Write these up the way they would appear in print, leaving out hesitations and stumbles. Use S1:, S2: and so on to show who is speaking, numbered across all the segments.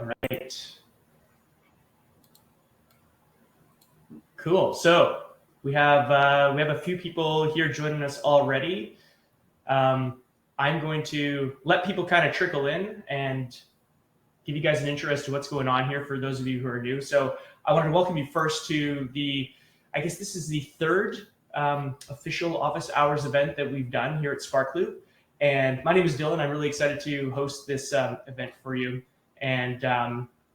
S1: All right. Cool. So we have a few people here joining us already. I'm going to let people kind of trickle in and give you guys an intro as to what's going on here for those of you who are new. So I wanted to welcome you first to I guess this is the third official office hours event that we've done here at SparkLoop. And my name is Dylan. I'm really excited to host this event for you. And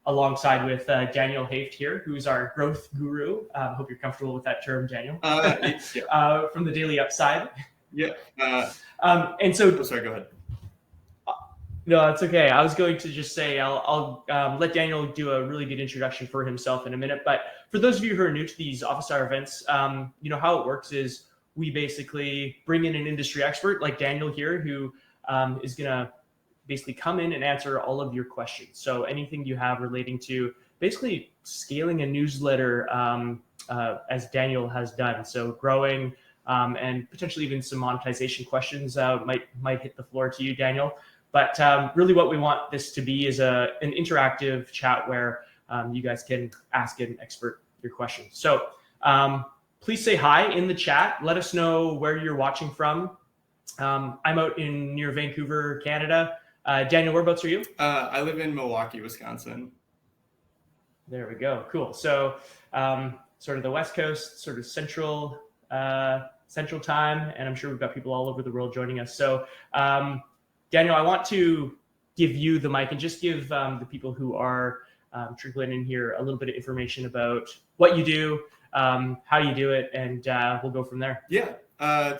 S1: alongside with Daniel Hoeft here, who's our growth guru. Hope you're comfortable with that term, Daniel.
S2: Yeah.
S1: From the Daily Upside.
S2: Yeah.
S1: And so,
S2: sorry, go ahead.
S1: No, that's okay. I was going to just say I'll let Daniel do a really good introduction for himself in a minute. But for those of you who are new to these office hour events, how it works is we basically bring in an industry expert like Daniel here, who is going to basically come in and answer all of your questions. So anything you have relating to basically scaling a newsletter, as Daniel has done. So growing and potentially even some monetization questions might hit the floor to you, Daniel. But really what we want this to be is an interactive chat where you guys can ask an expert your questions. So please say hi in the chat. Let us know where you're watching from. I'm out near Vancouver, Canada. Daniel, whereabouts are you?
S2: I live in Milwaukee, Wisconsin.
S1: There we go. Cool. So sort of the West Coast, sort of central time, and I'm sure we've got people all over the world joining us. So Daniel, I want to give you the mic and just give the people who are trickling in here a little bit of information about what you do, how you do it, and we'll go from there.
S2: Yeah.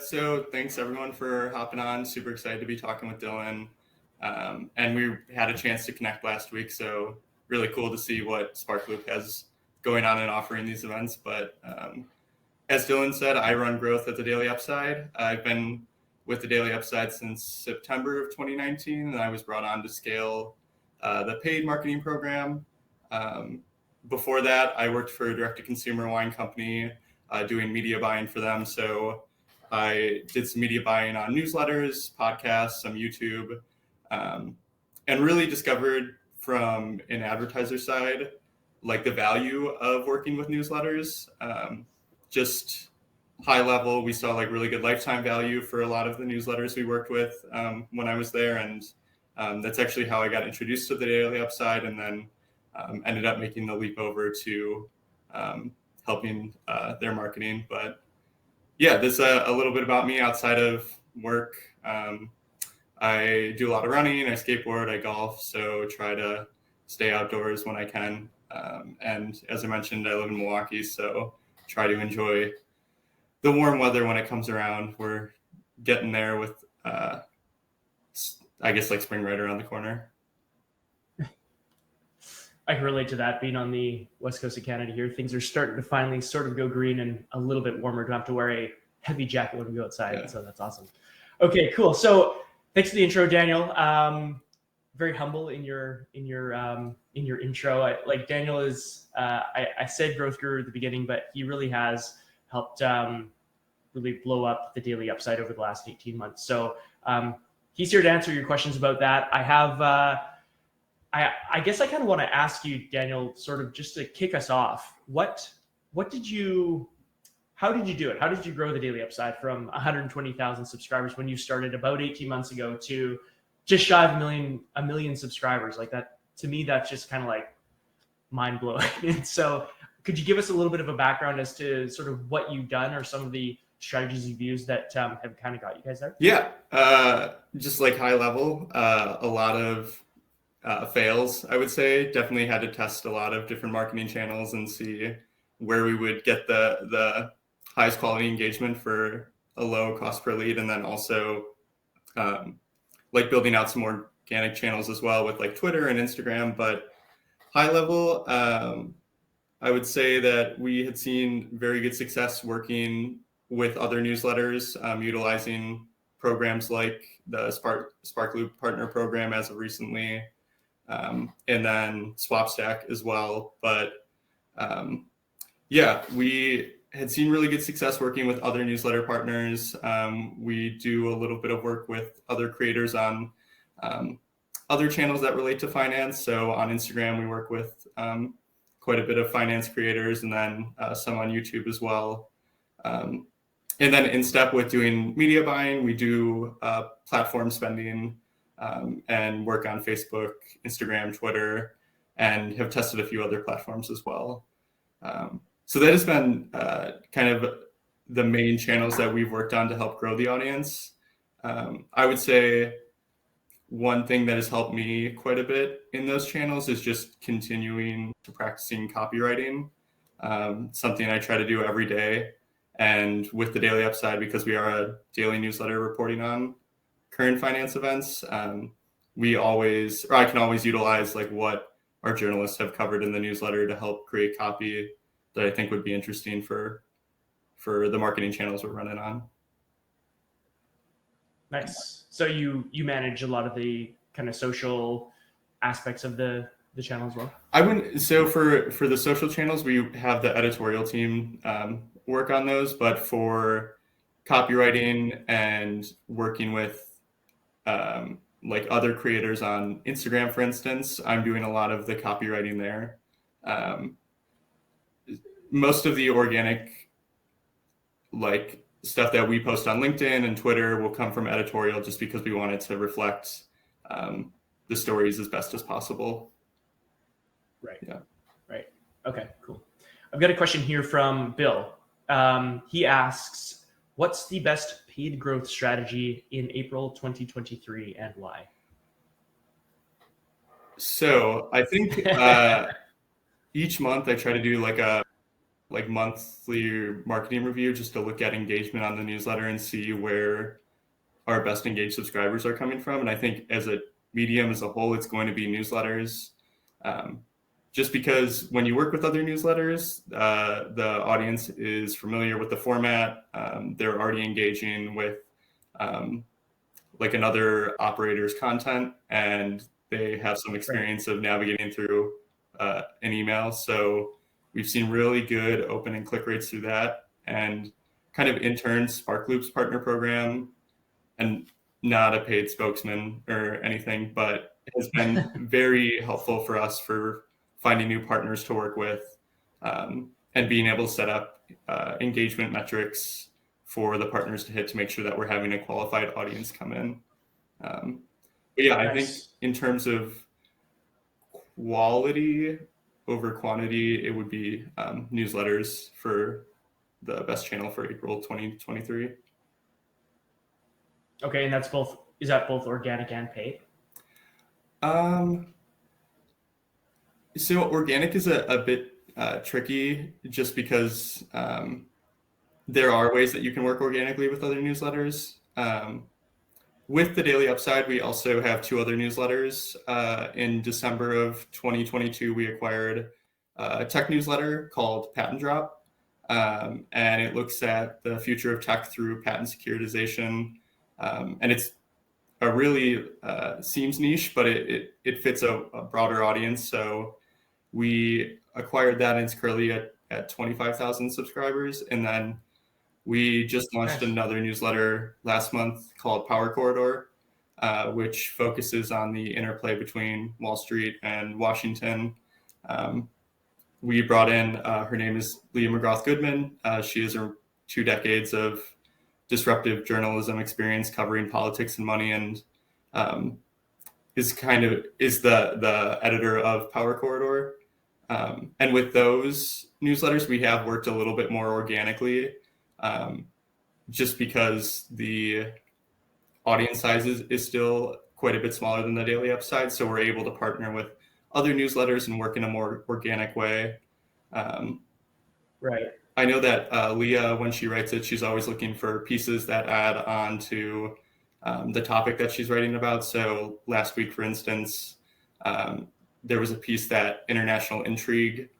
S2: So thanks everyone for hopping on. Super excited to be talking with Dylan. And we had a chance to connect last week, so really cool to see what SparkLoop has going on and offering these events. But as Dylan said, I run growth at the Daily Upside. I've been with the Daily Upside since September of 2019, and I was brought on to scale the paid marketing program. Before that, I worked for a direct-to-consumer wine company doing media buying for them. So I did some media buying on newsletters, podcasts, some YouTube, and really discovered from an advertiser side, like the value of working with newsletters. Just high level, we saw like really good lifetime value for a lot of the newsletters we worked with when I was there. And that's actually how I got introduced to the Daily Upside, and then ended up making the leap over to helping their marketing. But yeah, this is a little bit about me outside of work. I do a lot of running, I skateboard, I golf, so try to stay outdoors when I can. And as I mentioned, I live in Milwaukee, so try to enjoy the warm weather when it comes around. We're getting there with, I guess, like spring right around the corner.
S1: I can relate to that, being on the west coast of Canada here. Things are starting to finally sort of go green and a little bit warmer. Don't have to wear a heavy jacket when we go outside, yeah. So that's awesome. Okay, cool. So thanks for the intro, Daniel. Very humble in your intro. Like Daniel is, I said growth guru at the beginning, but he really has helped really blow up the Daily Upside over the last 18 months. So he's here to answer your questions about that. I have, I guess I kind of want to ask you, Daniel, sort of just to kick us off. How did you do it? How did you grow the Daily Upside from 120,000 subscribers when you started about 18 months ago to just shy of a million subscribers? Like that, to me, that's just kind of like mind blowing. And so could you give us a little bit of a background as to sort of what you've done or some of the strategies you've used that have kind of got you guys there?
S2: Yeah, just like high level, a lot of fails, I would say. Definitely had to test a lot of different marketing channels and see where we would get the highest quality engagement for a low cost per lead. And then also like building out some more organic channels as well with like Twitter and Instagram. But high level, I would say that we had seen very good success working with other newsletters, utilizing programs like the SparkLoop Partner Program as of recently, and then Substack as well. But yeah, we had seen really good success working with other newsletter partners. We do a little bit of work with other creators on other channels that relate to finance. So on Instagram, we work with quite a bit of finance creators, and then some on YouTube as well. And then in step with doing media buying, we do platform spending and work on Facebook, Instagram, Twitter, and have tested a few other platforms as well. So that has been kind of the main channels that we've worked on to help grow the audience. I would say one thing that has helped me quite a bit in those channels is just continuing to practicing copywriting, something I try to do every day. And with the Daily Upside, because we are a daily newsletter reporting on current finance events, I can always utilize like what our journalists have covered in the newsletter to help create copy that I think would be interesting for the marketing channels we're running on.
S1: Nice. So you manage a lot of the kind of social aspects of the channel as well?
S2: So for the social channels, we have the editorial team work on those, but for copywriting and working with like other creators on Instagram, for instance, I'm doing a lot of the copywriting there. Most of the organic like stuff that we post on LinkedIn and Twitter will come from editorial, just because we want it to reflect the stories as best as possible.
S1: Right.
S2: Yeah.
S1: Right. Okay, cool. I've got a question here from Bill. He asks, what's the best paid growth strategy in April 2023 and why?
S2: So I think each month I try to do like a monthly marketing review, just to look at engagement on the newsletter and see where our best engaged subscribers are coming from. And I think as a medium as a whole, it's going to be newsletters. Just because when you work with other newsletters, the audience is familiar with the format. They're already engaging with like another operator's content, and they have some experience of navigating through an email. So we've seen really good open and click rates through that, and kind of in turn, SparkLoop's partner program, and not a paid spokesman or anything, but has been very helpful for us for finding new partners to work with, and being able to set up engagement metrics for the partners to hit to make sure that we're having a qualified audience come in. But yeah, nice. I think in terms of quality over quantity, it would be newsletters for the best channel for April 2023.
S1: Okay, and is that both organic and paid?
S2: So organic is a bit tricky, just because there are ways that you can work organically with other newsletters. With the Daily Upside, we also have two other newsletters. In December of 2022, we acquired a tech newsletter called Patent Drop, and it looks at the future of tech through patent securitization. And it's a really seems niche, but it fits a broader audience. So we acquired that, and it's currently at 25,000 subscribers. And then we just launched another newsletter last month called Power Corridor, which focuses on the interplay between Wall Street and Washington. We brought in, her name is Leah McGrath Goodman. She has 2 decades of disruptive journalism experience covering politics and money, and is the editor of Power Corridor. And with those newsletters, we have worked a little bit more organically, just because the audience size is still quite a bit smaller than the Daily Upside. So we're able to partner with other newsletters and work in a more organic way.
S1: Right.
S2: I know that Leah, when she writes it, she's always looking for pieces that add on to the topic that she's writing about. So last week, for instance, there was a piece that International Intrigue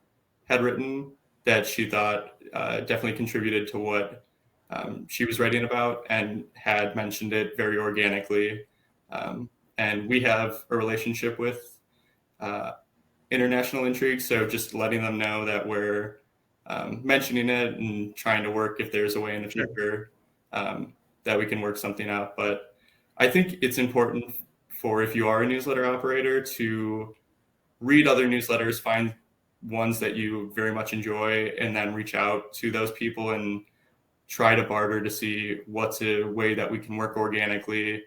S2: had written that she thought definitely contributed to what she was writing about, and had mentioned it very organically. And we have a relationship with International Intrigue, so just letting them know that we're mentioning it and trying to work if there's a way in the future that we can work something out. But I think it's important for if you are a newsletter operator to read other newsletters, find ones that you very much enjoy, and then reach out to those people and try to barter to see what's a way that we can work organically,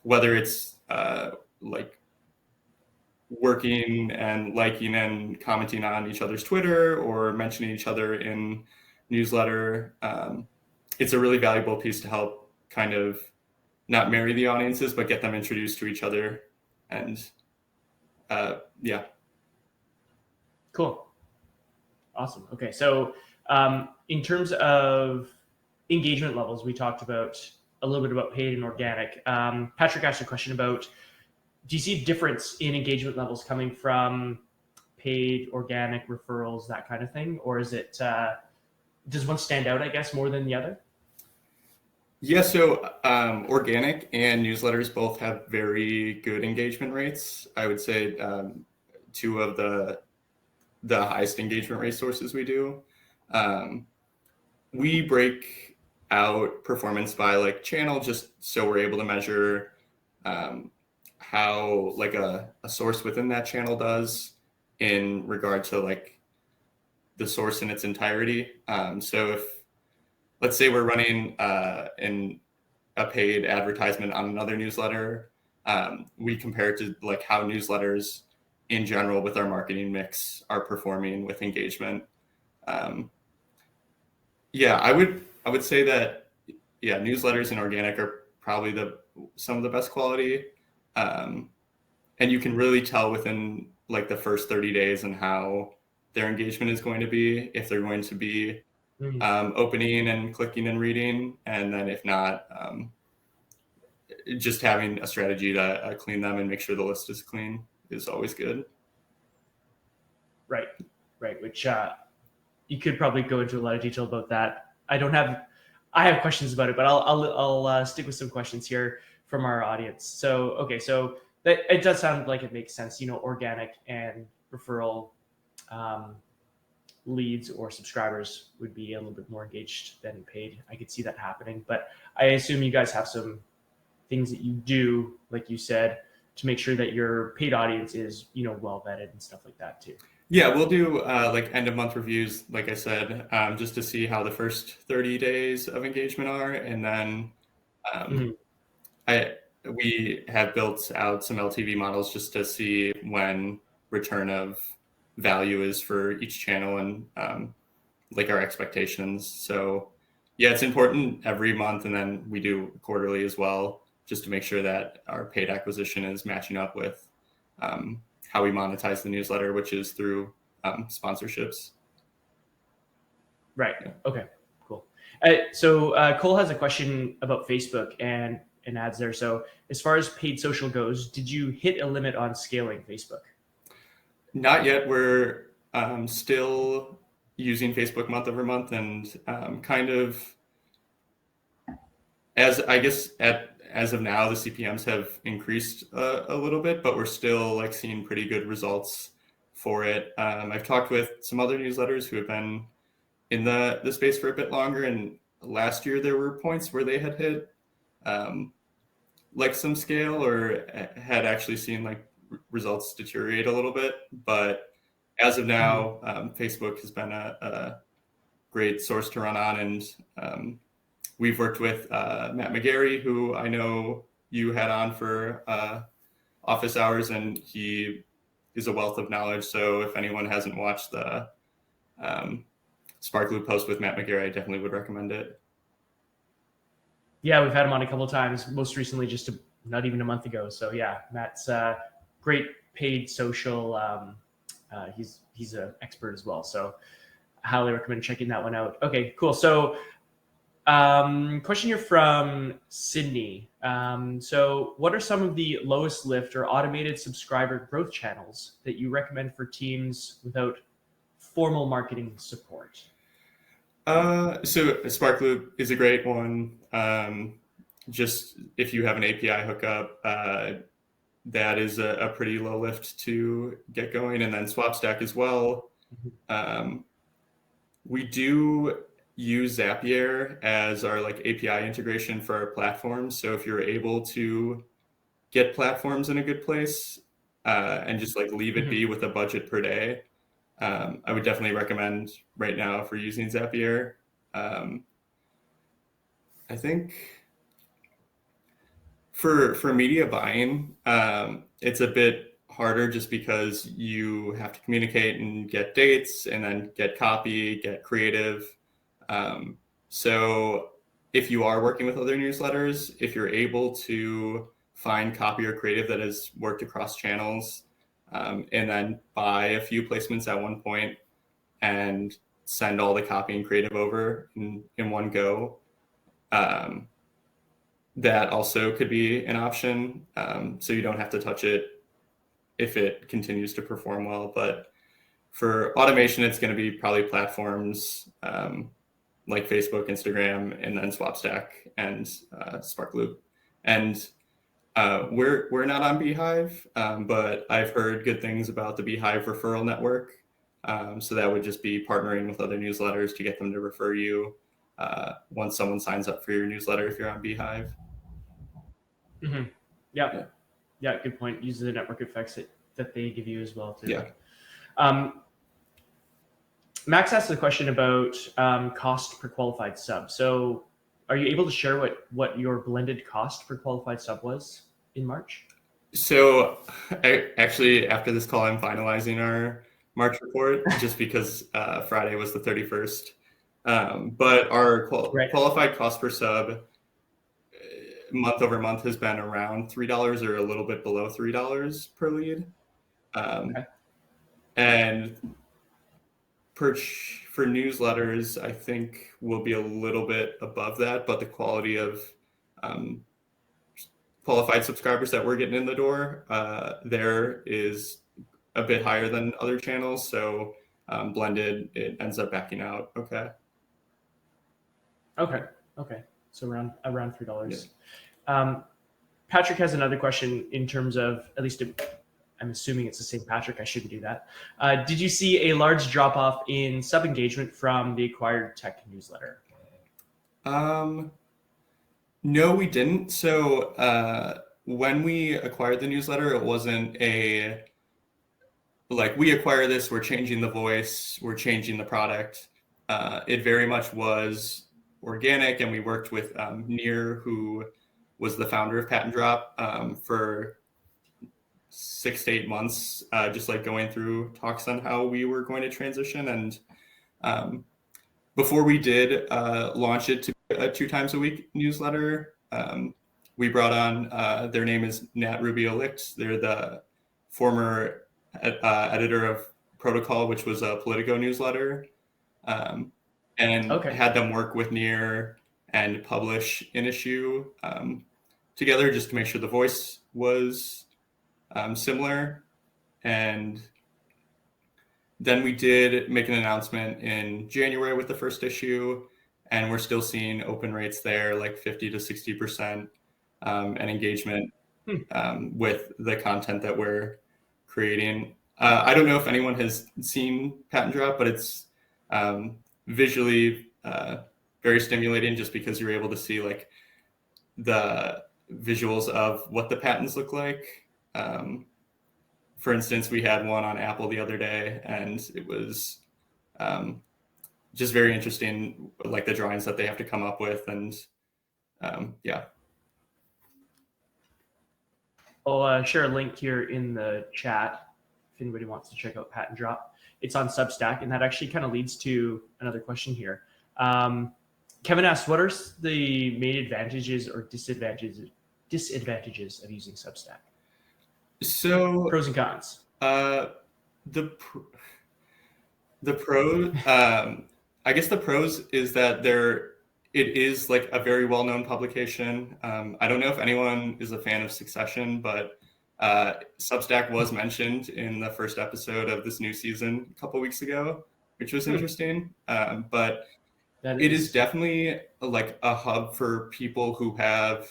S2: whether it's like working and liking and commenting on each other's Twitter or mentioning each other in newsletter. It's a really valuable piece to help kind of not marry the audiences, but get them introduced to each other. And yeah.
S1: Cool. Awesome. Okay. So in terms of engagement levels, we talked about a little bit about paid and organic. Patrick asked a question about, do you see difference in engagement levels coming from paid, organic, referrals, that kind of thing? Or is it, does one stand out, I guess, more than the other?
S2: Yeah, so organic and newsletters both have very good engagement rates. I would say two of the highest engagement rate sources we do. We break out performance by like channel, just so we're able to measure how like a source within that channel does in regard to like the source in its entirety. So if, let's say we're running in a paid advertisement on another newsletter, we compare it to like how newsletters in general with our marketing mix are performing with engagement. Yeah, I would say that, yeah, newsletters and organic are probably some of the best quality. And you can really tell within like the first 30 days and how their engagement is going to be, if they're going to be opening and clicking and reading, and then if not, just having a strategy to clean them and make sure the list is clean is always good.
S1: Right, which you could probably go into a lot of detail about that. I have questions about it, but I'll stick with some questions here from our audience. So, okay, so that it does sound like it makes sense, organic and referral leads or subscribers would be a little bit more engaged than paid. I could see that happening, but I assume you guys have some things that you do, like you said, to make sure that your paid audience is, well vetted and stuff like that too.
S2: Yeah, we'll do like end of month reviews, like I said, just to see how the first 30 days of engagement are. And then we have built out some LTV models just to see when return of value is for each channel and like our expectations. So yeah, it's important every month, and then we do quarterly as well, just to make sure that our paid acquisition is matching up with how we monetize the newsletter, which is through sponsorships.
S1: Right. Yeah. Okay, cool. So Cole has a question about Facebook and ads there. So as far as paid social goes, did you hit a limit on scaling Facebook?
S2: Not yet. We're still using Facebook month over month, and kind of as of now, the CPMs have increased a little bit, but we're still like seeing pretty good results for it. I've talked with some other newsletters who have been in the space for a bit longer, and last year there were points where they had hit like some scale or had actually seen like results deteriorate a little bit. But as of now, Facebook has been a great source to run on, and we've worked with Matt McGarry, who I know you had on for office hours, and he is a wealth of knowledge. So if anyone hasn't watched the SparkLoop post with Matt McGarry, I definitely would recommend it.
S1: Yeah, we've had him on a couple of times, most recently just not even a month ago. So yeah, Matt's great paid social. He's an expert as well. So I highly recommend checking that one out. Okay, cool. So question here from Sydney. So what are some of the lowest lift or automated subscriber growth channels that you recommend for teams without formal marketing support?
S2: So SparkLoop is a great one. Just if you have an API hookup, that is a pretty low lift to get going. And then substack as well. We do use Zapier as our like API integration for our platform. So if you're able to get platforms in a good place and just like leave it be with a budget per day, I would definitely recommend right now if we're using Zapier. I think for media buying, it's a bit harder just because you have to communicate and get dates and then get copy, get creative. So if you are working with other newsletters, if you're able to find copy or creative that has worked across channels, and then buy a few placements at one point and send all the copy and creative over in one go, that also could be an option. So you don't have to touch it if it continues to perform well. But for automation, it's going to be probably platforms like Facebook, Instagram, and then Swapstack and SparkLoop. And we're not on Beehive, but I've heard good things about the Beehive referral network. So that would just be partnering with other newsletters to get them to refer you once someone signs up for your newsletter if you're on Beehive.
S1: Mm-hmm. Yeah, good point. Use the network effects that they give you as well too.
S2: Yeah.
S1: Max asked a question about cost per qualified sub. So are you able to share what your blended cost per qualified sub was in March?
S2: So actually, after this call, I'm finalizing our March report just because Friday was the 31st. But our qualified cost per sub month over month has been around $3 or a little bit below $3 per lead. And for newsletters, I think we'll be a little bit above that, but the quality of qualified subscribers that we're getting in the door there is a bit higher than other channels. So blended, it ends up backing out. Okay.
S1: So around $3. Yeah. Patrick has another question in terms of, at least I'm assuming it's the same Patrick. I shouldn't do that. Did you see a large drop off in sub engagement from the acquired tech newsletter?
S2: No, we didn't. So when we acquired the newsletter, it wasn't like we acquire this, we're changing the voice, we're changing the product. It very much was organic, and we worked with Nir, who was the founder of Pat and Drop, for 6 to 8 months, just like going through talks on how we were going to transition. And before we did launch it to a 2 times a week newsletter, we brought on, their name is Nat Rubio Licht. They're the former editor of Protocol, which was a Politico newsletter, and had them work with Nir and publish an issue together just to make sure the voice was similar. And then we did make an announcement in January with the first issue, and we're still seeing open rates there, like 50 to 60%, and engagement with the content that we're creating. I don't know if anyone has seen Pat and Drop, but it's visually very stimulating just because you're able to see like the visuals of what the patents look like. For instance, we had one on Apple the other day, and it was just very interesting, like the drawings that they have to come up with. And yeah.
S1: I'll share a link here in the chat if anybody wants to check out Pat and Drop. It's on Substack, and that actually kind of leads to another question here. Kevin asked, what are the main advantages or disadvantages of using Substack?
S2: So
S1: pros and cons.
S2: The pro, I guess the pros is that it is like a very well-known publication. I don't know if anyone is a fan of Succession, but Substack was mentioned in the first episode of this new season a couple weeks ago, which was interesting. But it is definitely like a hub for people who have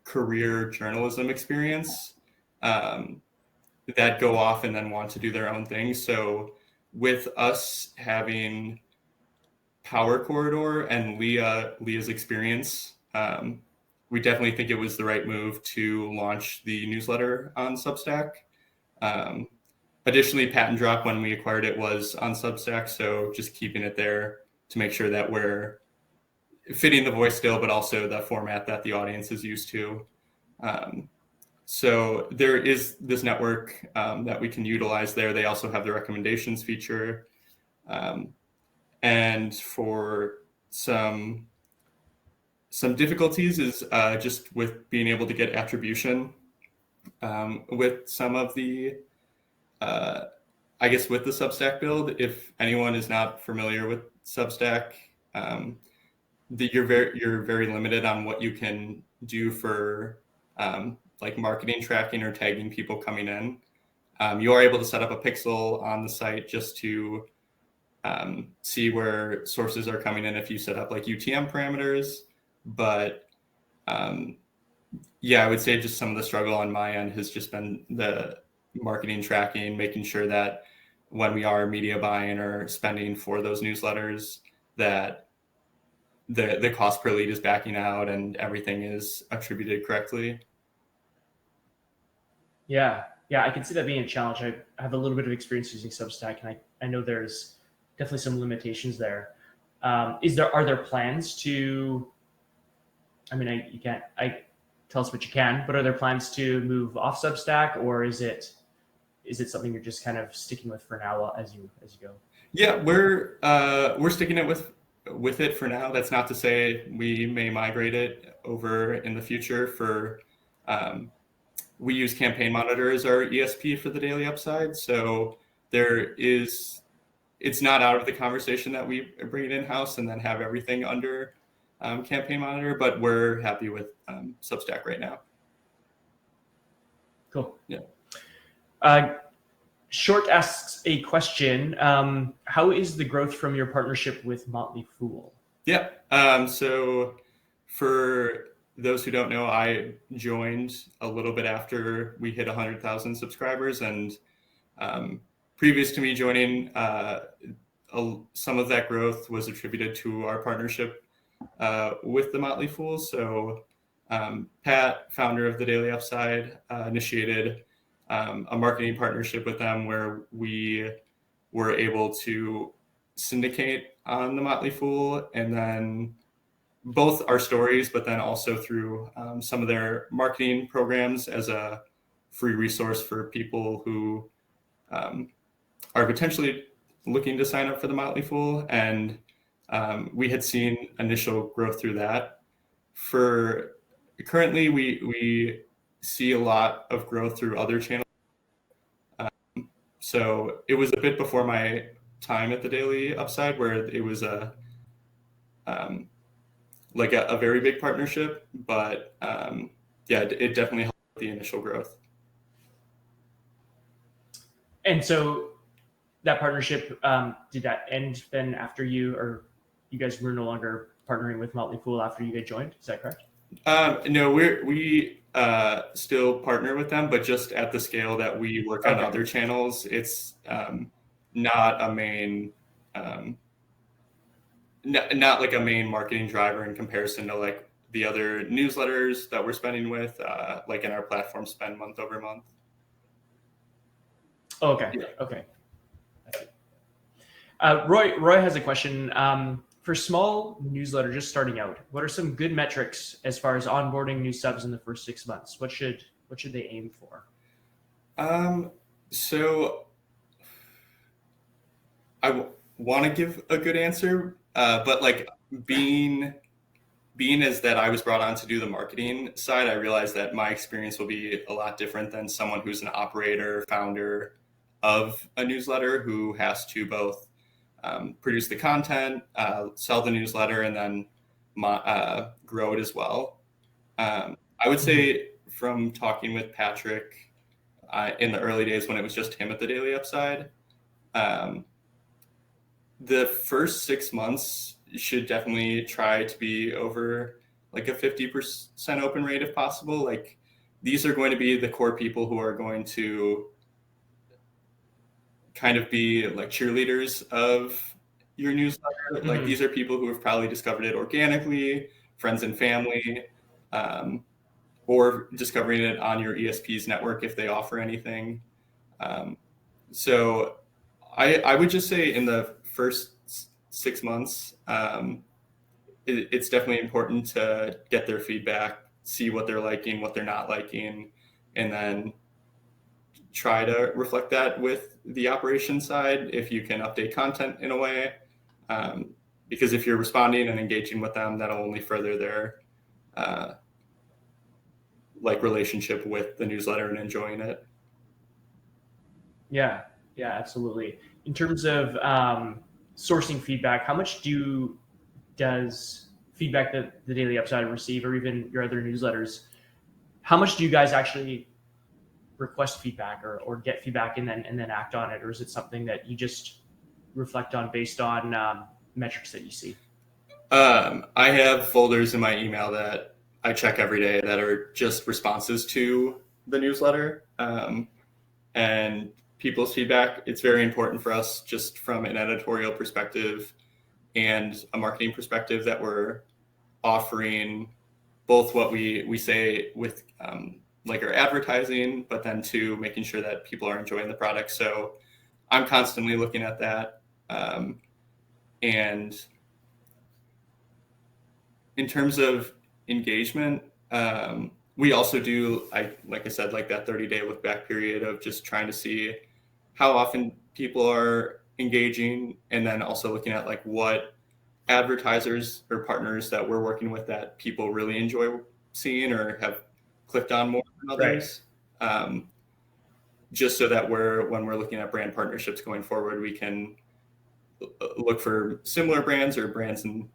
S2: career journalism experience that go off and then want to do their own thing. So with us having Power Corridor and Leah's experience we definitely think it was the right move to launch the newsletter on Substack. Additionally, Patent Drop, when we acquired it, was on Substack, so just keeping it there to make sure that we're fitting the voice still, but also the format that the audience is used to. So there is this network that we can utilize there. They also have the recommendations feature. And for some difficulties is just with being able to get attribution with some of the, I guess with the Substack build. If anyone is not familiar with Substack, you're very limited on what you can do for like marketing tracking or tagging people coming in. You are able to set up a pixel on the site just to see where sources are coming in if you set up like UTM parameters. But yeah, I would say just some of the struggle on my end has just been the marketing tracking, making sure that when we are media buying or spending for those newsletters, that the cost per lead is backing out and everything is attributed correctly.
S1: Yeah, I can see that being a challenge. I have a little bit of experience using Substack, and I know there's definitely some limitations there. Are there plans to? I mean, you can't. Tell us what you can, but are there plans to move off Substack, or is it something you're just kind of sticking with for now as you go?
S2: Yeah, we're sticking it with it for now. That's not to say we may migrate it over in the future. For we use Campaign Monitor as our ESP for the Daily Upside, so it's not out of the conversation that we bring it in-house and then have everything under Campaign Monitor, but we're happy with Substack right now.
S1: Cool.
S2: Yeah.
S1: Short asks a question. How is the growth from your partnership with Motley Fool?
S2: Yeah. So for those who don't know, I joined a little bit after we hit 100,000 subscribers, and previous to me joining, some of that growth was attributed to our partnership with the Motley Fool. So Pat, founder of the Daily Upside, initiated a marketing partnership with them where we were able to syndicate on the Motley Fool, and then both our stories, but then also through some of their marketing programs as a free resource for people who are potentially looking to sign up for the Motley Fool. And we had seen initial growth through that. For currently, we see a lot of growth through other channels. So it was a bit before my time at the Daily Upside where it was a very big partnership, but yeah, it definitely helped with the initial growth.
S1: And so that partnership, did that end then after you guys were no longer partnering with Motley Fool after you get joined? Is that correct?
S2: No, we still partner with them, but just at the scale that we work on other channels. It's not a main, not like a main marketing driver in comparison to like the other newsletters that we're spending with, like in our platform spend month over month.
S1: Okay.
S2: Yeah.
S1: Okay. Roy has a question. For small newsletter just starting out, what are some good metrics as far as onboarding new subs in the first 6 months? What should they aim for?
S2: So I want to give a good answer, but like being as that I was brought on to do the marketing side, I realized that my experience will be a lot different than someone who's an operator, founder of a newsletter who has to both produce the content, sell the newsletter, and then grow it as well. I would say from talking with Patrick in the early days when it was just him at the Daily Upside, the first 6 months should definitely try to be over like a 50% open rate if possible. Like these are going to be the core people who are going to kind of be like cheerleaders of your newsletter. Like these are people who have probably discovered it organically, friends and family. or discovering it on your ESP's network if they offer anything. So I would just say in the first 6 months, it's definitely important to get their feedback, see what they're liking, what they're not liking, and then try to reflect that with the operation side if you can update content in a way. Because if you're responding and engaging with them, that'll only further their relationship with the newsletter and enjoying it.
S1: Yeah, absolutely. In terms of sourcing feedback, how much does feedback that the Daily Upside receive, or even your other newsletters, how much do you guys actually request feedback or get feedback and then act on it, or is it something that you just reflect on based on metrics that you see?
S2: I have folders in my email that I check every day that are just responses to the newsletter. And people's feedback, it's very important for us just from an editorial perspective and a marketing perspective that we're offering both what we say with like our advertising, but then to making sure that people are enjoying the product. So I'm constantly looking at that. And in terms of engagement, we also do, like I said, like that 30-day look back period of just trying to see how often people are engaging, and then also looking at like what advertisers or partners that we're working with that people really enjoy seeing or have clicked on more than others. Right. Just so that when we're looking at brand partnerships going forward, we can look for similar brands or brands in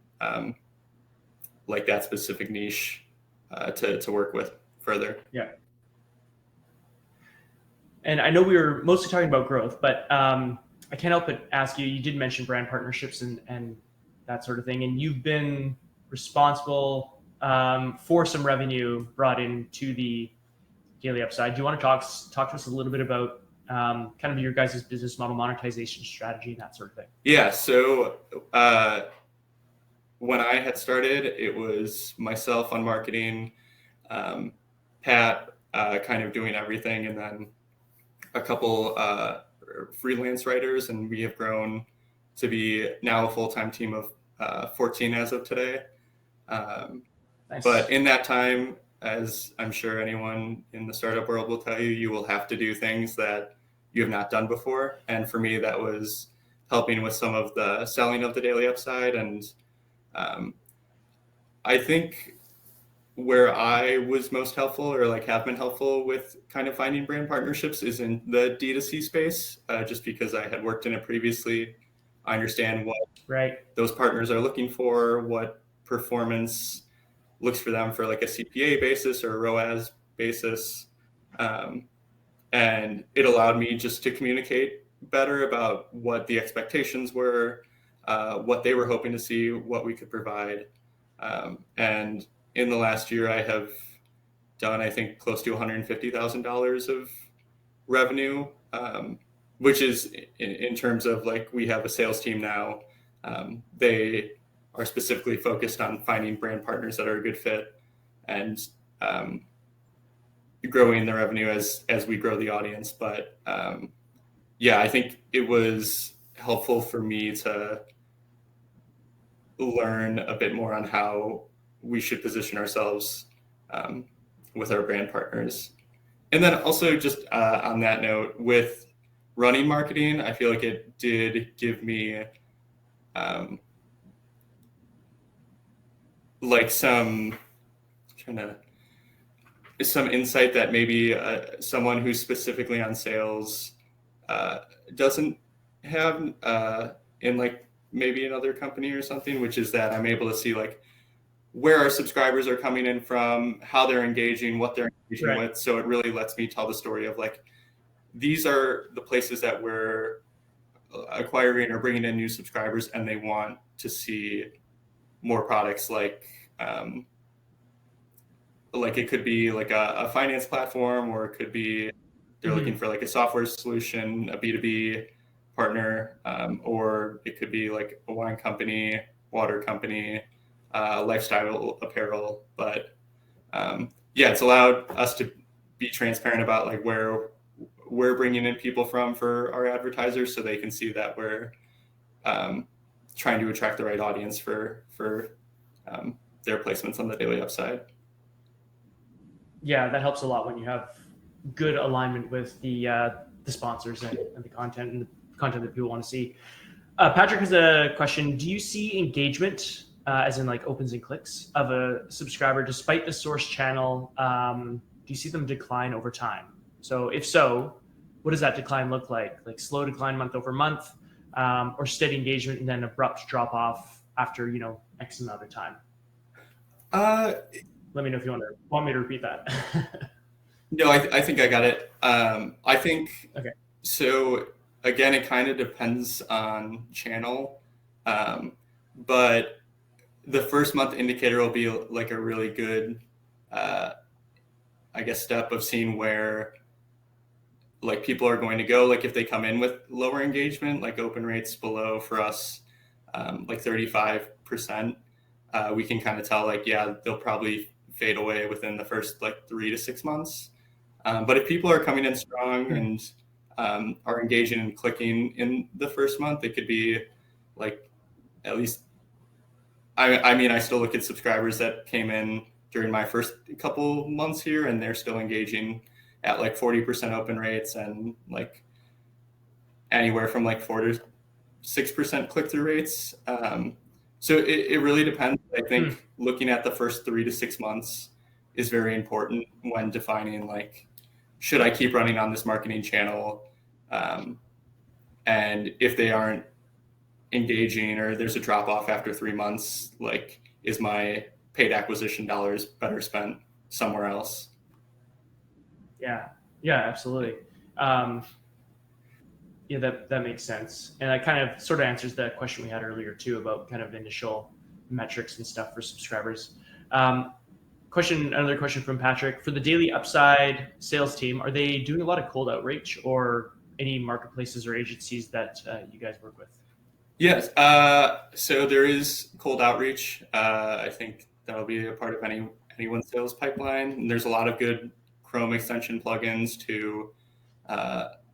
S2: like that specific niche to work with further.
S1: Yeah. And I know we were mostly talking about growth, but I can't help but ask you, you did mention brand partnerships and that sort of thing, and you've been responsible for some revenue brought into the Daily Upside. Do you want to talk to us a little bit about kind of your guys' business model, monetization strategy, and that sort of thing?
S2: Yeah, so when I had started, it was myself on marketing, Pat kind of doing everything, and then a couple freelance writers, and we have grown to be now a full-time team of 14 as of today. Nice. But in that time, as I'm sure anyone in the startup world will tell you, you will have to do things that you have not done before. And for me, that was helping with some of the selling of the Daily Upside. And I think where I was most helpful, or like have been helpful with kind of finding brand partnerships, is in the D2C space, just because I had worked in it previously. I understand what those partners are looking for, what performance looks for them for like a CPA basis or a ROAS basis. And it allowed me just to communicate better about what the expectations were, what they were hoping to see, what we could provide. And in the last year, I have done, I think, close to $150,000 of revenue, which is in terms of like, we have a sales team now. They are specifically focused on finding brand partners that are a good fit and growing the revenue as we grow the audience. But yeah, I think it was helpful for me to learn a bit more on how we should position ourselves with our brand partners. And then also just on that note, with running marketing, I feel like it did give me like some insight that maybe someone who's specifically on sales doesn't have in like maybe another company or something, which is that I'm able to see like where our subscribers are coming in from, how they're engaging, what they're engaging with. So it really lets me tell the story of like, these are the places that we're acquiring or bringing in new subscribers, and they want to see more products like it could be like a finance platform, or it could be they're looking for like a software solution, a B2B partner, or it could be like a wine company, water company, lifestyle apparel. But it's allowed us to be transparent about like where we're bringing in people from for our advertisers, so they can see that we're trying to attract the right audience for their placements on the daily upside.
S1: Yeah, that helps a lot when you have good alignment with the sponsors and the content that people want to see. Patrick has a question. Do you see engagement, as in like opens and clicks, of a subscriber despite the source channel? Do you see them decline over time? So if so, what does that decline look like? Like slow decline month over month, or steady engagement and then abrupt drop off after, X amount of time? Let me know if you want me to repeat that.
S2: No, I think I got it. I think,
S1: okay.
S2: So again, it kind of depends on channel, but the first month indicator will be like a really good, step of seeing where like people are going to go. Like if they come in with lower engagement, like open rates below for us, like 35%, we can kind of tell like, they'll probably fade away within the first like 3 to 6 months. But if people are coming in strong and are engaging and clicking in the first month, it could be like at least, I still look at subscribers that came in during my first couple months here, and they're still engaging at like 40% open rates and like anywhere from like 4 to 6% click-through rates. So it really depends. I think looking at the first 3 to 6 months is very important when defining like, should I keep running on this marketing channel? And if they aren't engaging or there's a drop off after 3 months, like is my paid acquisition dollars better spent somewhere else?
S1: Yeah, absolutely. That makes sense. And that kind of sort of answers that question we had earlier too about kind of initial metrics and stuff for subscribers. Another question from Patrick. For the daily upside sales team, are they doing a lot of cold outreach or any marketplaces or agencies that you guys work with?
S2: Yes. So there is cold outreach. I think that'll be a part of anyone's sales pipeline. And there's a lot of good Chrome extension plugins to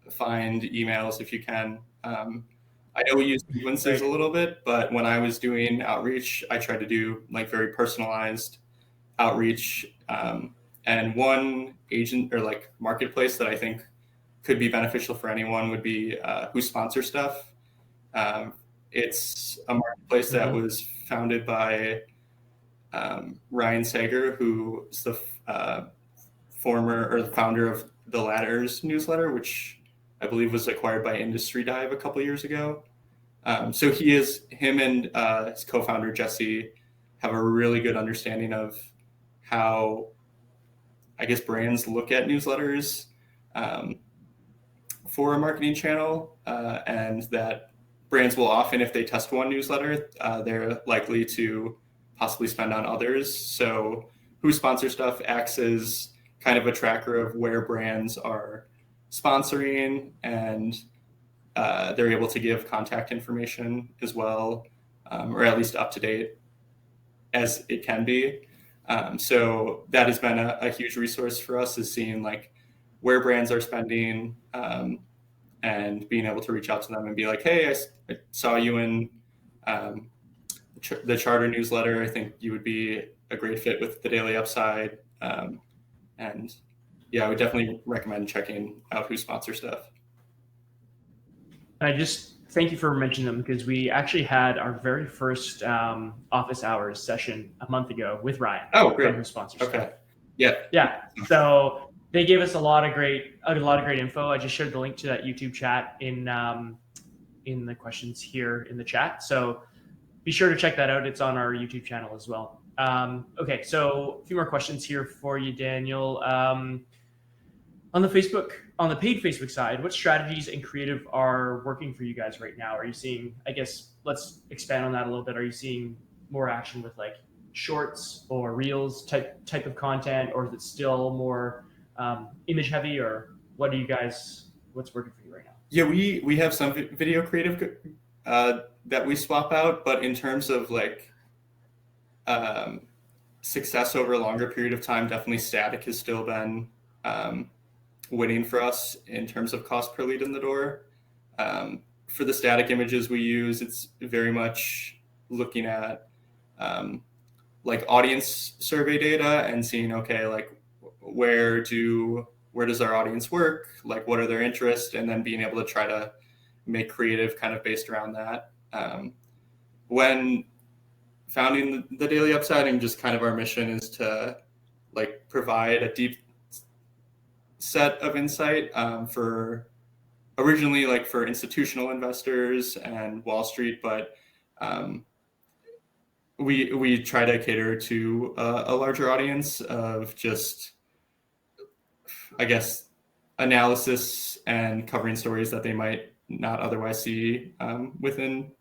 S2: find emails if you can. I know we use sequences a little bit, but when I was doing outreach, I tried to do like very personalized outreach. And one agent or like marketplace that I think could be beneficial for anyone would be Who Sponsor Stuff. It's a marketplace that was founded by Ryan Sager, who is the the founder of the Ladders newsletter, which I believe was acquired by Industry Dive a couple years ago. So him and his co-founder Jesse have a really good understanding of how, I guess, brands look at newsletters for a marketing channel, and that brands will often, if they test one newsletter, they're likely to possibly spend on others. So Who Sponsor Stuff acts as kind of a tracker of where brands are sponsoring, and they're able to give contact information as well, or at least up to date as it can be. So that has been a huge resource for us, is seeing like where brands are spending, and being able to reach out to them and be like, hey, I saw you in the Charter newsletter. I think you would be a great fit with the Daily Upside. And I would definitely recommend checking out Who Sponsor Stuff.
S1: I just thank you for mentioning them, because we actually had our very first office hours session a month ago with Ryan.
S2: Oh, great.
S1: From Who Sponsor Stuff.
S2: Okay. Yeah.
S1: So they gave us a lot of great info. I just shared the link to that YouTube chat in the questions here in the chat. So be sure to check that out. It's on our YouTube channel as well. Okay, so a few more questions here for you, Daniel. On the paid Facebook side, what strategies and creative are working for you guys right now? Are you seeing, I guess, let's expand on that a little bit. Are you seeing more action with like shorts or reels type of content, or is it still more image heavy, or what's working for you right now?
S2: Yeah, we have some video creative that we swap out, but in terms of like success over a longer period of time, definitely static has still been winning for us in terms of cost per lead in the door. For the static images we use, it's very much looking at like audience survey data and seeing, okay, like where does our audience work? Like what are their interests? And then being able to try to make creative kind of based around that. When founding the Daily Upside, and just kind of our mission is to like provide a deep set of insight for originally like for institutional investors and Wall Street, but we try to cater to a larger audience of just, I guess, analysis and covering stories that they might not otherwise see within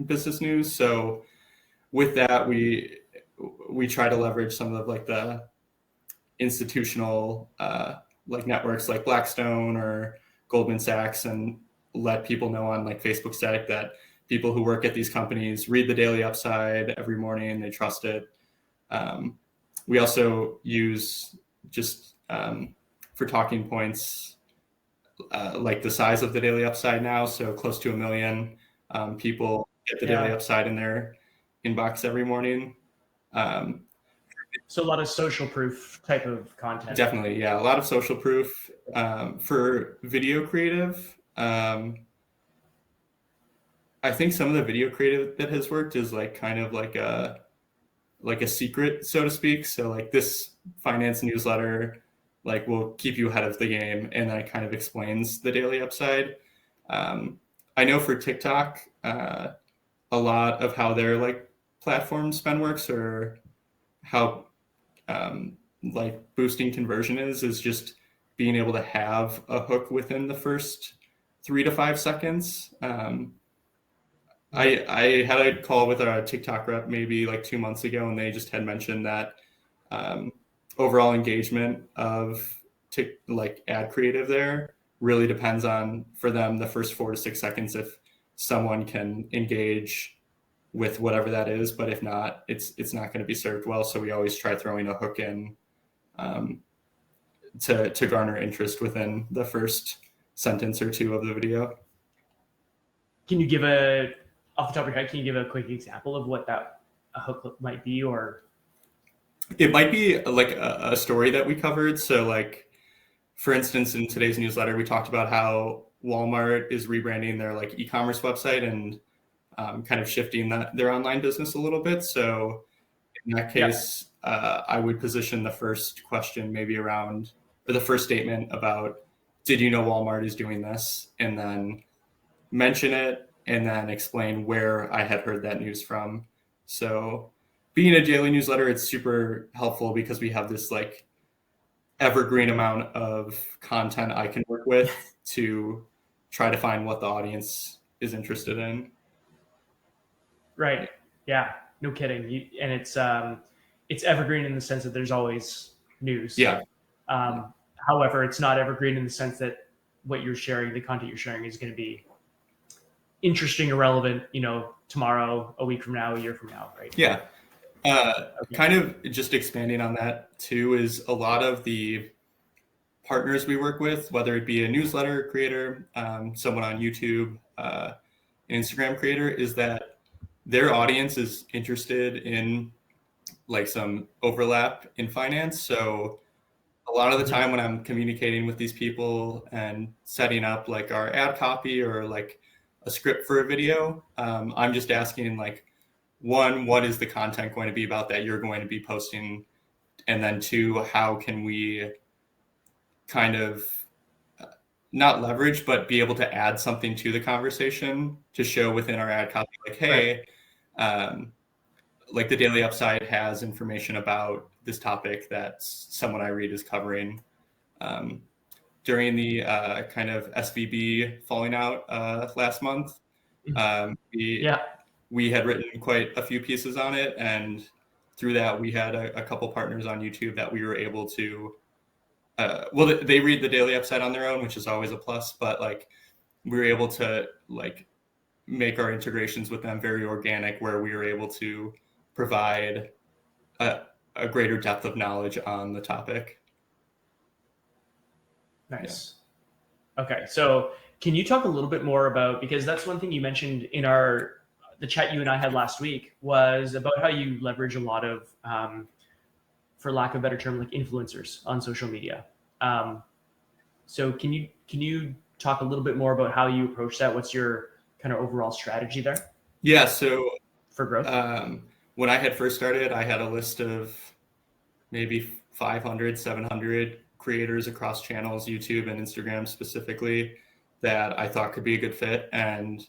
S2: business news. So with that, we try to leverage some of like the institutional like networks like Blackstone or Goldman Sachs, and let people know on like Facebook Static that people who work at these companies read the Daily Upside every morning. They trust it. We also use just for talking points like the size of the Daily Upside now, so close to 1 million people get the Daily Upside in their inbox every morning.
S1: So a lot of social proof type of content.
S2: Definitely, yeah, a lot of social proof. For video creative, I think some of the video creative that has worked is like kind of like a secret, so to speak. So like this finance newsletter like will keep you ahead of the game, and then it kind of explains the Daily Upside. I know for TikTok, a lot of how their like platform spend works, or how like boosting conversion is just being able to have a hook within the first 3 to 5 seconds. I had a call with a TikTok rep maybe like 2 months ago, and they just had mentioned that overall engagement of like ad creative there really depends on, for them, the first 4 to 6 seconds, if someone can engage with whatever that is, but if not, it's not going to be served well. So we always try throwing a hook in to garner interest within the first sentence or two of the video.
S1: Can you give off the top of your head, can you give a quick example of what that a hook might be? Or
S2: it might be like a story that we covered. So like, for instance, in today's newsletter, we talked about how Walmart is rebranding their like e-commerce website and kind of shifting their online business a little bit. So in that case, I would position the first question maybe around, or the first statement about, did you know Walmart is doing this? And then mention it, and then explain where I had heard that news from. So being a daily newsletter, it's super helpful because we have this like evergreen amount of content I can work with to try to find what the audience is interested in.
S1: Right. Yeah. No kidding. And it's evergreen in the sense that there's always news.
S2: Yeah.
S1: However, it's not evergreen in the sense that what you're sharing, the content you're sharing, is going to be interesting or relevant, tomorrow, a week from now, a year from now, right?
S2: Yeah. Kind of just expanding on that too, is a lot of the partners we work with, whether it be a newsletter creator, someone on YouTube, an Instagram creator, is that their audience is interested in like some overlap in finance. So a lot of the time when I'm communicating with these people and setting up like our ad copy or like a script for a video, I'm just asking like, one, what is the content going to be about that you're going to be posting? And then two, how can we kind of not leverage, but be able to add something to the conversation to show within our ad copy, like, hey, like the Daily Upside has information about this topic that someone I read is covering. During the kind of SVB falling out last month, we had written quite a few pieces on it, and through that we had a couple partners on YouTube that we were able to they read the Daily Upside on their own, which is always a plus, but like we were able to like make our integrations with them very organic, where we were able to provide a greater depth of knowledge on the topic.
S1: Nice. Yeah. Okay. So can you talk a little bit more about, because that's one thing you mentioned in the chat you and I had last week, was about how you leverage a lot of, for lack of a better term, like influencers on social media. So can you talk a little bit more about how you approach that? What's your kind of overall strategy there?
S2: Yeah. So
S1: for growth?
S2: When I had first started, I had a list of maybe 500, 700 creators across channels, YouTube and Instagram specifically, that I thought could be a good fit. And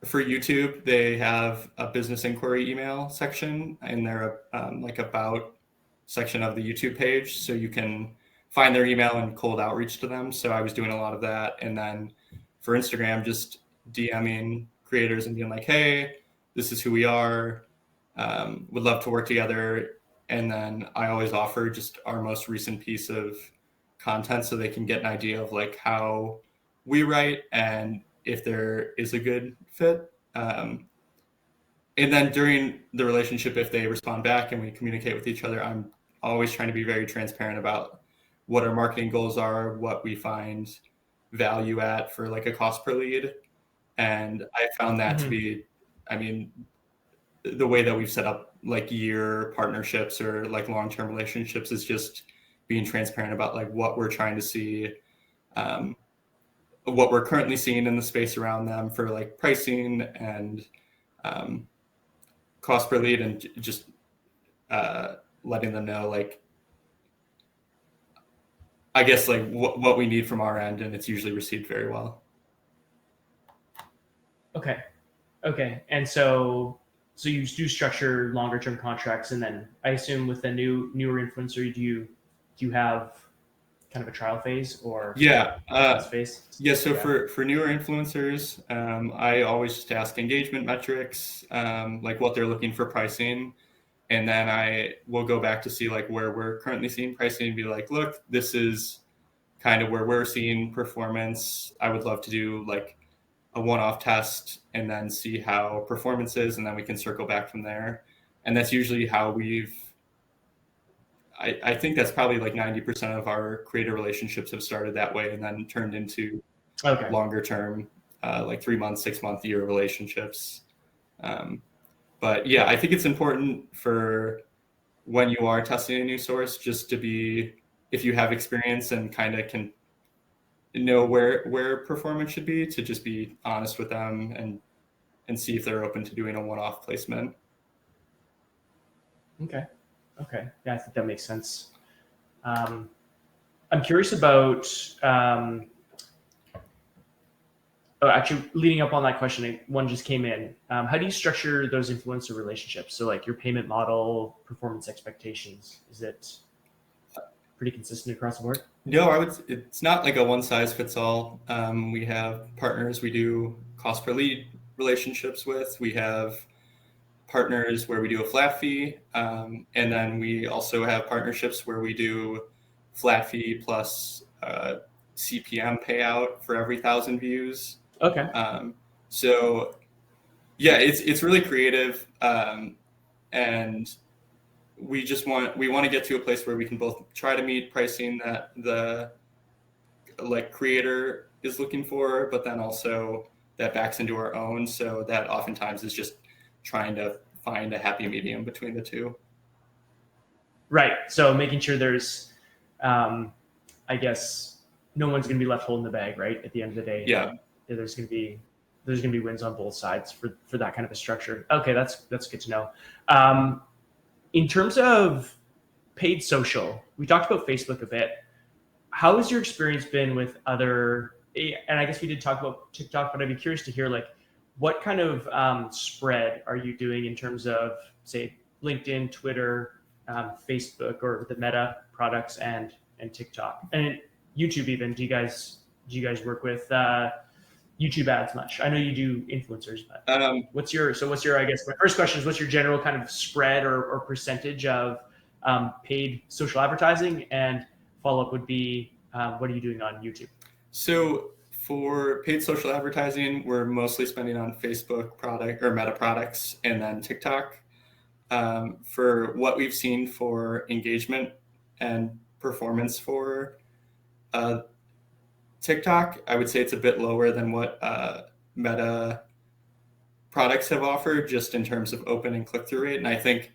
S2: for YouTube, they have a business inquiry email section in their like about section of the YouTube page. So you can find their email and cold outreach to them. So I was doing a lot of that. And then for Instagram, just DMing creators and being like, hey, this is who we are. Would love to work together. And then I always offer just our most recent piece of content so they can get an idea of like how we write and if there is a good fit. And then during the relationship, if they respond back and we communicate with each other, I'm always trying to be very transparent about what our marketing goals are, what we find value at for like a cost per lead. And I found that to be, I mean, the way that we've set up like year partnerships or like long-term relationships is just being transparent about like what we're trying to see, what we're currently seeing in the space around them for like pricing and cost per lead, and just letting them know like, I guess like what we need from our end, and it's usually received very well.
S1: Okay. And so you do structure longer term contracts, and then I assume with the newer influencer, do you have kind of a trial phase or phase?
S2: Yeah. So for newer influencers, I always just ask engagement metrics, like what they're looking for pricing. And then I will go back to see like where we're currently seeing pricing and be like, look, this is kind of where we're seeing performance. I would love to do like a one-off test and then see how performance is, and then we can circle back from there. And that's usually how I think that's probably like 90% of our creator relationships have started that way and then turned into longer term, like 3 month, 6 month, year relationships. But yeah, I think it's important for when you are testing a new source, just to be, if you have experience and kind of can know where performance should be, to just be honest with them and see if they're open to doing a one-off placement.
S1: Okay. Yeah, I think that makes sense. I'm curious about, actually leading up on that question, one just came in. How do you structure those influencer relationships? So like your payment model, performance expectations, is it pretty consistent across the board?
S2: No, it's not like a one size fits all. We have partners we do cost per lead relationships with. We have partners where we do a flat fee. And then we also have partnerships where we do flat fee plus CPM payout for every 1,000 views.
S1: Okay.
S2: So yeah, it's really creative. And we want to get to a place where we can both try to meet pricing that the like creator is looking for, but then also that backs into our own. So that oftentimes is just trying to find a happy medium between the two.
S1: Right. So making sure there's, I guess, no one's going to be left holding the bag, right? At the end of the day.
S2: Yeah.
S1: There's going to be wins on both sides for that kind of a structure. Okay. That's good to know. In terms of paid social, we talked about Facebook a bit. How has your experience been with other, and I guess we did talk about TikTok, but I'd be curious to hear like, what kind of spread are you doing in terms of, say, LinkedIn, Twitter, Facebook, or the Meta products, and TikTok, and YouTube even? Do you guys work with YouTube ads much? I know you do influencers, but what's your, I guess my first question is, what's your general kind of spread or percentage of paid social advertising? And follow-up would be, what are you doing on YouTube?
S2: So for paid social advertising, we're mostly spending on Facebook product or Meta products and then TikTok. for what we've seen for engagement and performance for TikTok, I would say it's a bit lower than what Meta products have offered, just in terms of open and click-through rate. And I think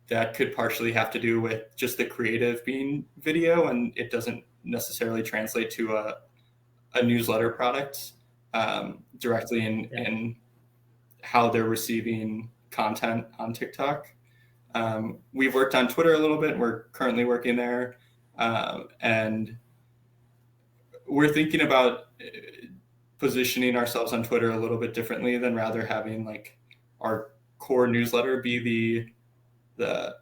S2: that could partially have to do with just the creative being video, and it doesn't necessarily translate to a newsletter product directly in how they're receiving content on TikTok. We've worked on Twitter a little bit. We're currently working there. And we're thinking about positioning ourselves on Twitter a little bit differently than rather having like our core newsletter be the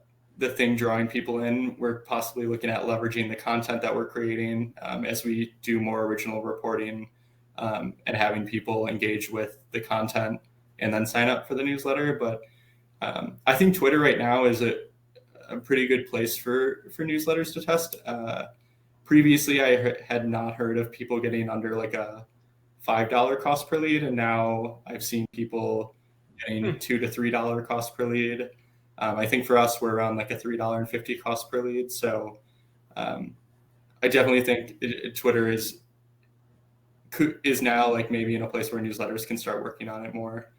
S2: thing drawing people in. We're possibly looking at leveraging the content that we're creating as we do more original reporting and having people engage with the content and then sign up for the newsletter. But I think Twitter right now is a pretty good place for newsletters to test. Previously, I had not heard of people getting under like a $5 cost per lead, and now I've seen people getting $2 to $3 cost per lead. I think for us, we're around like a $3.50 cost per lead. So I definitely think Twitter is now like maybe in a place where newsletters can start working on it more.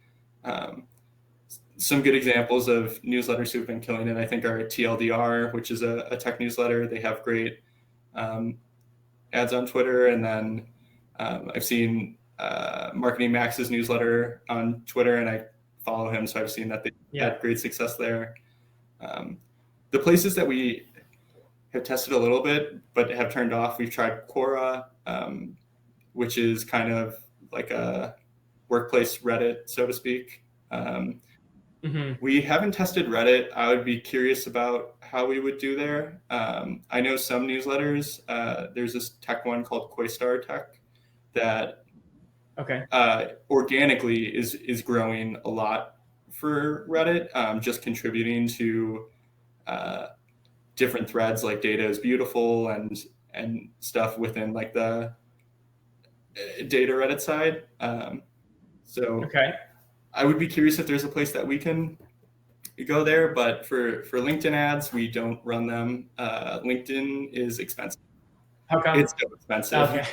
S2: Some good examples of newsletters who've been killing it, I think, are TLDR, which is a tech newsletter. They have great ads on Twitter. And then I've seen Marketing Max's newsletter on Twitter, and I follow him, so I've seen that they had great success there. The places that we have tested a little bit but have turned off, we've tried Quora, which is kind of like a workplace Reddit, so to speak. We haven't tested Reddit. I would be curious about how we would do there. I know some newsletters. There's this tech one called Quastar Tech that organically is growing a lot for Reddit, just contributing to different threads like data is beautiful and stuff within like the data Reddit side. I would be curious if there's a place that we can go there, but for LinkedIn ads, we don't run them. LinkedIn is expensive.
S1: How come?
S2: It's so expensive.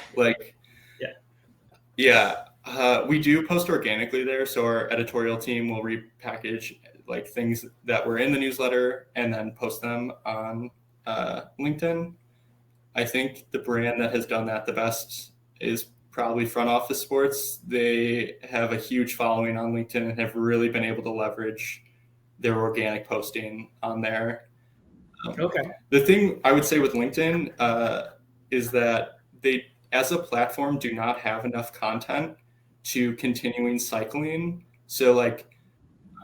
S2: We do post organically there. So our editorial team will repackage like things that were in the newsletter and then post them on LinkedIn. I think the brand that has done that the best is probably Front Office Sports. They have a huge following on LinkedIn and have really been able to leverage their organic posting on there. The thing I would say with LinkedIn is that they, as a platform, do not have enough content to continuing cycling. So like,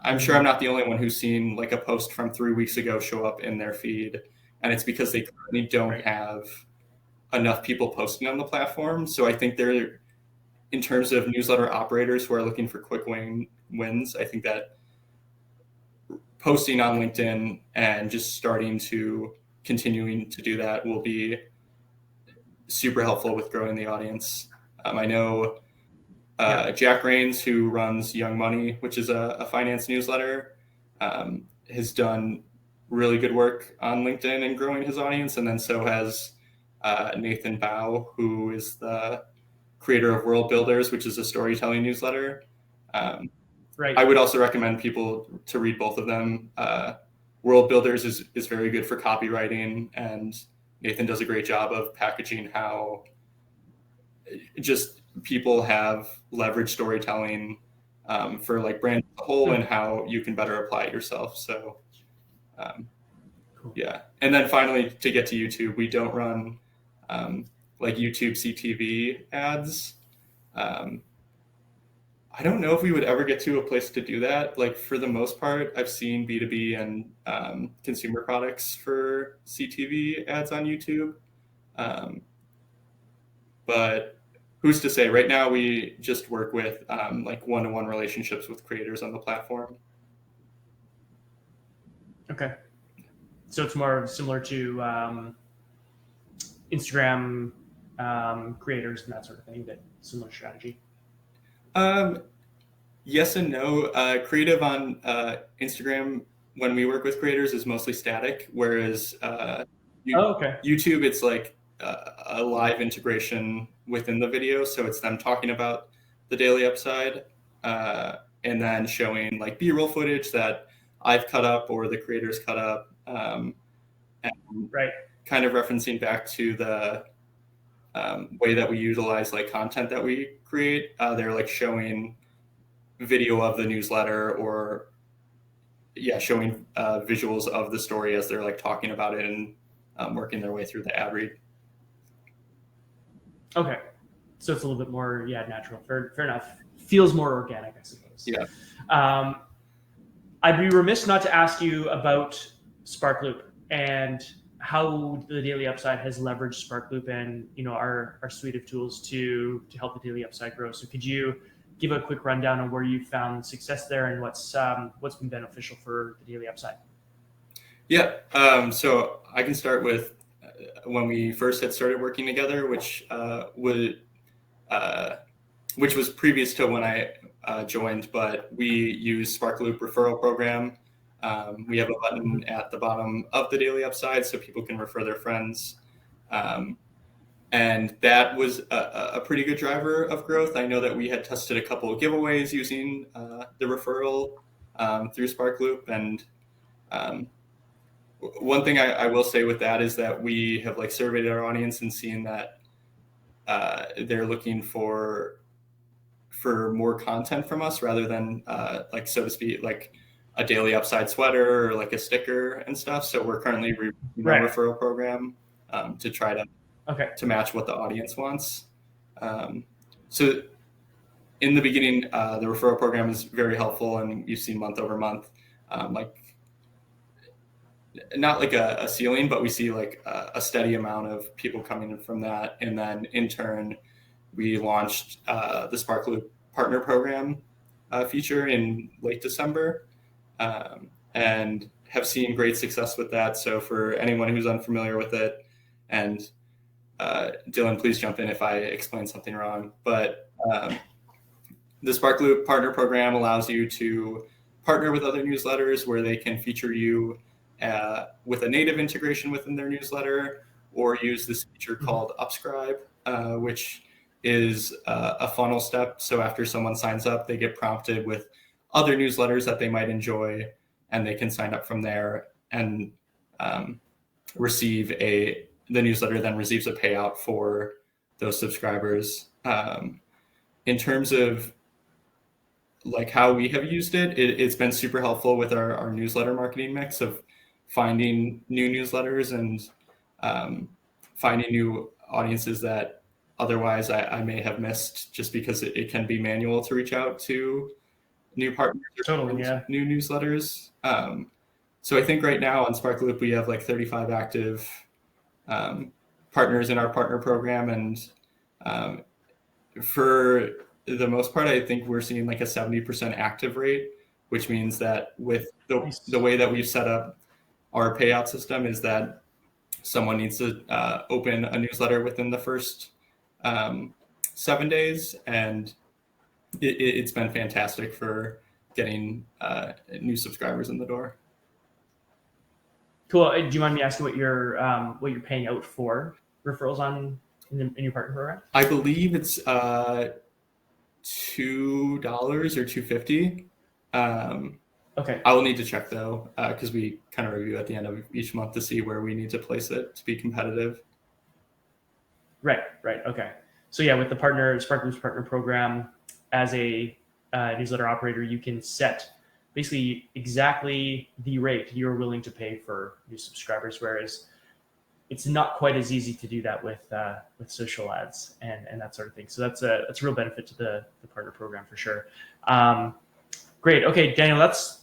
S2: I'm sure I'm not the only one who's seen like a post from 3 weeks ago show up in their feed, and it's because they currently don't have enough people posting on the platform. So I think they're, in terms of newsletter operators who are looking for quick wins, I think that posting on LinkedIn and just starting to continuing to do that will be super helpful with growing the audience. I know Jack Rains, who runs Young Money, which is a finance newsletter, has done really good work on LinkedIn and growing his audience. And then so has Nathan Bao, who is the creator of World Builders, which is a storytelling newsletter. I would also recommend people to read both of them. World Builders is very good for copywriting, and Nathan does a great job of packaging how just people have leveraged storytelling for like brand as a whole and how you can better apply it yourself. So and then finally, to get to YouTube, we don't run like YouTube CTV ads. I don't know if we would ever get to a place to do that. Like for the most part, I've seen B2B and consumer products for CTV ads on YouTube. But who's to say? Right now, we just work with like one-to-one relationships with creators on the platform.
S1: Okay. So it's more similar to Instagram creators and that sort of thing, that similar strategy?
S2: Yes and no. Creative on Instagram when we work with creators is mostly static, whereas
S1: Okay.
S2: YouTube, it's like a live integration within the video. So it's them talking about the daily upside and then showing like B-roll footage that I've cut up or the creators cut up, and
S1: Right.
S2: kind of referencing back to the way that we utilize like content that we create. They're like showing video of the newsletter or showing visuals of the story as they're like talking about it and working their way through the ad read.
S1: Okay. So it's a little bit more, natural. Fair enough. Feels more organic, I suppose.
S2: Yeah.
S1: I'd be remiss not to ask you about SparkLoop and how the Daily Upside has leveraged SparkLoop and our suite of tools to help the Daily Upside grow. So could you give a quick rundown on where you found success there and what's been beneficial for the Daily Upside?
S2: Yeah. So I can start with when we first had started working together, which was previous to when I joined, but we use SparkLoop referral program. We have a button at the bottom of the Daily Upside so people can refer their friends. And that was a pretty good driver of growth. I know that we had tested a couple of giveaways using the referral through SparkLoop. And one thing I will say with that is that we have like surveyed our audience and seen that they're looking for more content from us rather than like, so to speak, like a Daily Upside sweater or like a sticker and stuff. So we're currently
S1: Right.
S2: a referral program to try to
S1: to
S2: match what the audience wants. So in the beginning, the referral program is very helpful, and you've seen month over month, like not like a ceiling, but we see like a steady amount of people coming in from that. And then in turn, we launched the SparkLoop Partner Program feature in late December, and have seen great success with that. So for anyone who's unfamiliar with it, and Dylan, please jump in if I explain something wrong, but the SparkLoop Partner Program allows you to partner with other newsletters where they can feature you with a native integration within their newsletter, or use this feature called Upscribe, which is a funnel step. So after someone signs up, they get prompted with other newsletters that they might enjoy, and they can sign up from there and the newsletter then receives a payout for those subscribers. In terms of like how we have used it, it's been super helpful with our newsletter marketing mix of finding new newsletters and finding new audiences that otherwise I may have missed, just because it can be manual to reach out to new partners or new newsletters. So I think right now on SparkLoop, we have like 35 active partners in our partner program. And for the most part, I think we're seeing like a 70% active rate, which means that with the way that we've set up our payout system is that someone needs to open a newsletter within the first 7 days. And it's been fantastic for getting new subscribers in the door.
S1: Cool. Do you mind me asking what you're paying out for referrals in your partner program?
S2: I believe it's $2 or $2.50.
S1: Okay.
S2: I will need to check though, because we kind of review at the end of each month to see where we need to place it to be competitive.
S1: Right. Okay. So yeah, with the SparkLoop's partner program, as a newsletter operator, you can set basically exactly the rate you're willing to pay for new subscribers, whereas it's not quite as easy to do that with social ads and that sort of thing. So that's a real benefit to the partner program for sure. Great. Okay, Daniel, that's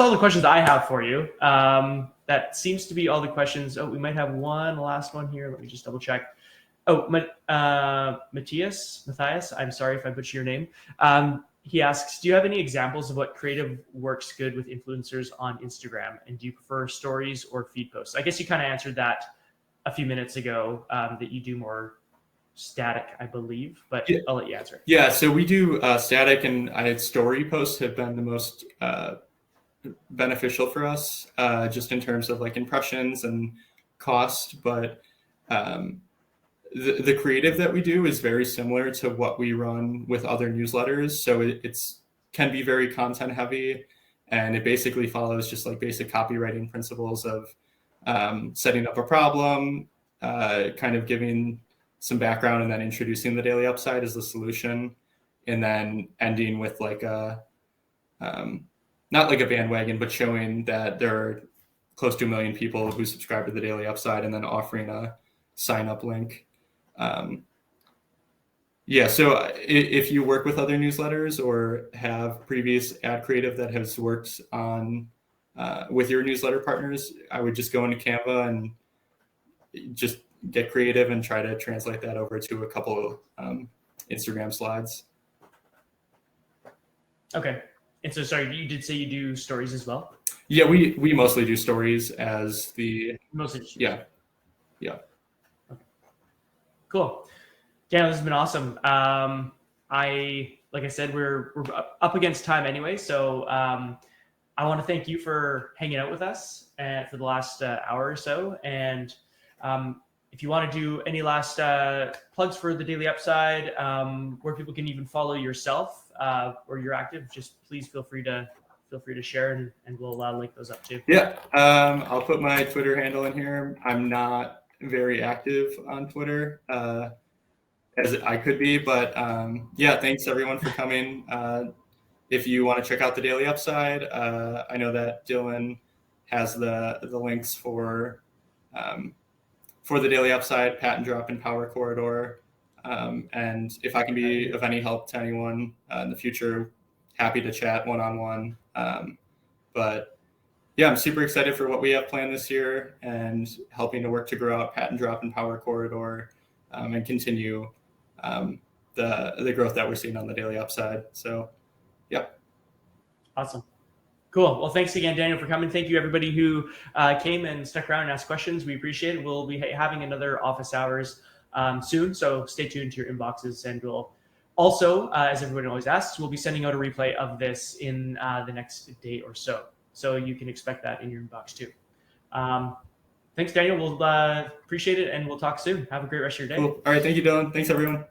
S1: all the questions I have for you. That seems to be all the questions. Oh, we might have one last one here. Let me just double check. Oh, Matthias, I'm sorry if I butcher your name. He asks, do you have any examples of what creative works good with influencers on Instagram? And do you prefer stories or feed posts? I guess you kind of answered that a few minutes ago, that you do more static, I believe, but yeah. I'll let you answer.
S2: Yeah, so we do static, and story posts have been the most beneficial for us, just in terms of like impressions and cost. But the creative that we do is very similar to what we run with other newsletters. So it's can be very content heavy, and it basically follows just like basic copywriting principles of setting up a problem, kind of giving some background, and then introducing the daily upside as the solution, and then ending with like a not like a bandwagon, but showing that there are close to 1 million people who subscribe to the daily upside, and then offering a sign up link. So if you work with other newsletters or have previous ad creative that has worked on with your newsletter partners, I would just go into Canva and just get creative and try to translate that over to a couple Instagram slides.
S1: Okay. And so, sorry, you did say you do stories as well?
S2: Yeah, we mostly do stories as the
S1: mostly.
S2: Yeah.
S1: Okay. Cool. Daniel, this has been awesome. Like I said, we're up against time anyway, so I want to thank you for hanging out with us for the last hour or so. And if you want to do any last plugs for the Daily Upside, where people can even follow yourself or you're active, just please feel free to share, and we'll link those up too.
S2: Yeah, I'll put my Twitter handle in here. I'm not very active on Twitter as I could be, but thanks everyone for coming. If you want to check out the Daily Upside, I know that Dylan has the links for the Daily Upside, Patent Drop, and Power Corridor. And if I can be of any help to anyone in the future, happy to chat one-on-one. But yeah, I'm super excited for what we have planned this year, and helping to work to grow out Patent Drop and Power Corridor, and continue the growth that we're seeing on the Daily Upside. So, yeah.
S1: Awesome. Cool. Well, thanks again, Daniel, for coming. Thank you, everybody who came and stuck around and asked questions. We appreciate it. We'll be having another office hours soon, so stay tuned to your inboxes. And we'll also, as everybody always asks, we'll be sending out a replay of this in the next day or so. So you can expect that in your inbox too. Thanks, Daniel. We'll appreciate it, and we'll talk soon. Have a great rest of your day.
S2: Cool. All right. Thank you, Dylan. Thanks, everyone.